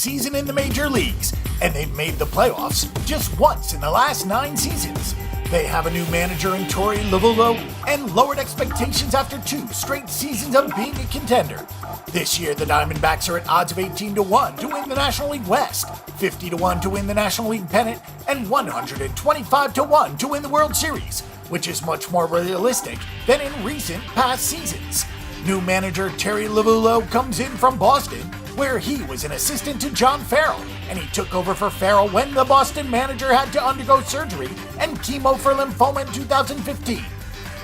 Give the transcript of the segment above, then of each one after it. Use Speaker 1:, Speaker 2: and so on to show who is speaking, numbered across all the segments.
Speaker 1: season in the major leagues, and they've made the playoffs just once in the last 9 seasons. They have a new manager in Torey Lovullo and lowered expectations after 2 straight seasons of being a contender. This year, the Diamondbacks are at odds of 18-1 to win the National League West, 50-1 to win the National League Pennant, and 125-1 to win the World Series, which is much more realistic than in recent past seasons. New manager Torey Lovullo comes in from Boston, where he was an assistant to John Farrell, and he took over for Farrell when the Boston manager had to undergo surgery and chemo for lymphoma in 2015.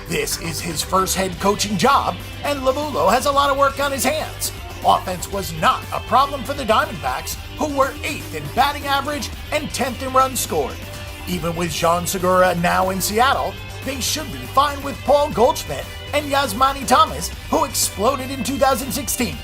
Speaker 1: This is his first head coaching job, and Lovullo has a lot of work on his hands. Offense was not a problem for the Diamondbacks, who were 8th in batting average and 10th in runs scored. Even with Jean Segura now in Seattle, they should be fine with Paul Goldschmidt and Yasmani Tomas, who exploded in 2016.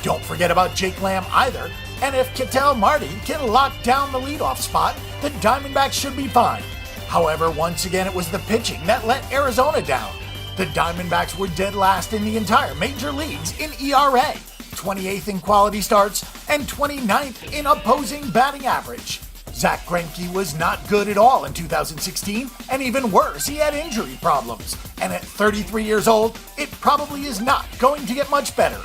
Speaker 1: Don't forget about Jake Lamb either, and if Ketel Marte can lock down the leadoff spot, the Diamondbacks should be fine. However, once again it was the pitching that let Arizona down. The Diamondbacks were dead last in the entire major leagues in ERA, 28th in quality starts, and 29th in opposing batting average. Zack Greinke was not good at all in 2016, and even worse, he had injury problems. And at 33 years old, it probably is not going to get much better.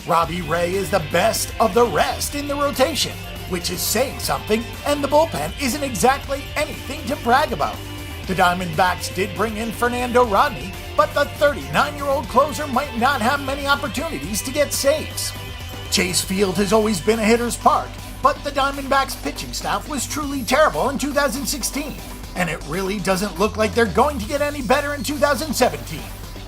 Speaker 1: Robbie Ray is the best of the rest in the rotation, which is saying something, and the bullpen isn't exactly anything to brag about. The Diamondbacks did bring in Fernando Rodney, but the 39-year-old closer might not have many opportunities to get saves. Chase Field has always been a hitter's park, but the Diamondbacks pitching staff was truly terrible in 2016, and it really doesn't look like they're going to get any better in 2017.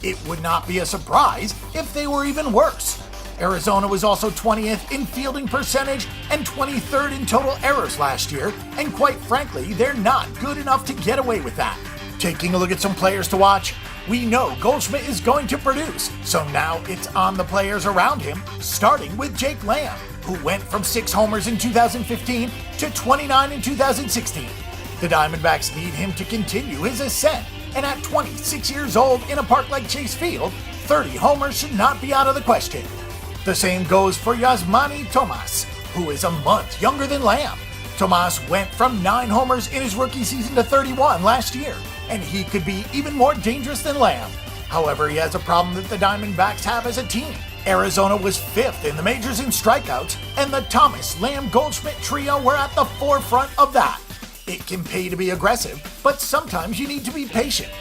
Speaker 1: It would not be a surprise if they were even worse. Arizona was also 20th in fielding percentage and 23rd in total errors last year, and quite frankly, they're not good enough to get away with that. Taking a look at some players to watch, we know Goldschmidt is going to produce, so now it's on the players around him, starting with Jake Lamb, who went from 6 homers in 2015 to 29 in 2016. The Diamondbacks need him to continue his ascent, and at 26 years old in a park like Chase Field, 30 homers should not be out of the question. The same goes for Yasmani Tomas, who is a month younger than Lamb. Tomas went from 9 homers in his rookie season to 31 last year, and he could be even more dangerous than Lamb. However, he has a problem that the Diamondbacks have as a team. Arizona was 5th in the majors in strikeouts, and the Thomas, Lamb, Goldschmidt trio were at the forefront of that. It can pay to be aggressive, but sometimes you need to be patient.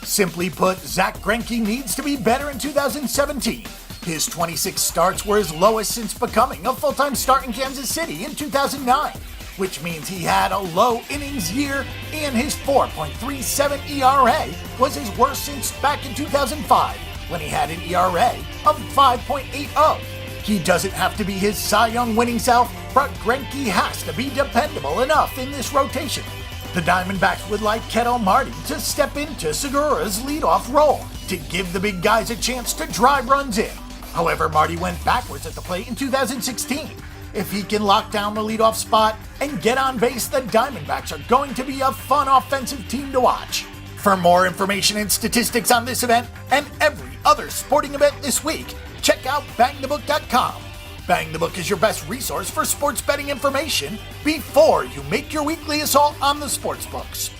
Speaker 1: Simply put, Zack Greinke needs to be better in 2017. His 26 starts were his lowest since becoming a full-time start in Kansas City in 2009, which means he had a low innings year, and his 4.37 ERA was his worst since back in 2005, when he had an ERA of 5.80. He doesn't have to be his Cy Young winning self, but Greinke has to be dependable enough in this rotation. The Diamondbacks would like Ketel Marte to step into Segura's leadoff role to give the big guys a chance to drive runs in. However, Marte went backwards at the plate in 2016. If he can lock down the leadoff spot and get on base, the Diamondbacks are going to be a fun offensive team to watch. For more information and statistics on this event and every other sporting event this week, check out bangthebook.com. Bang the Book is your best resource for sports betting information before you make your weekly assault on the sports books.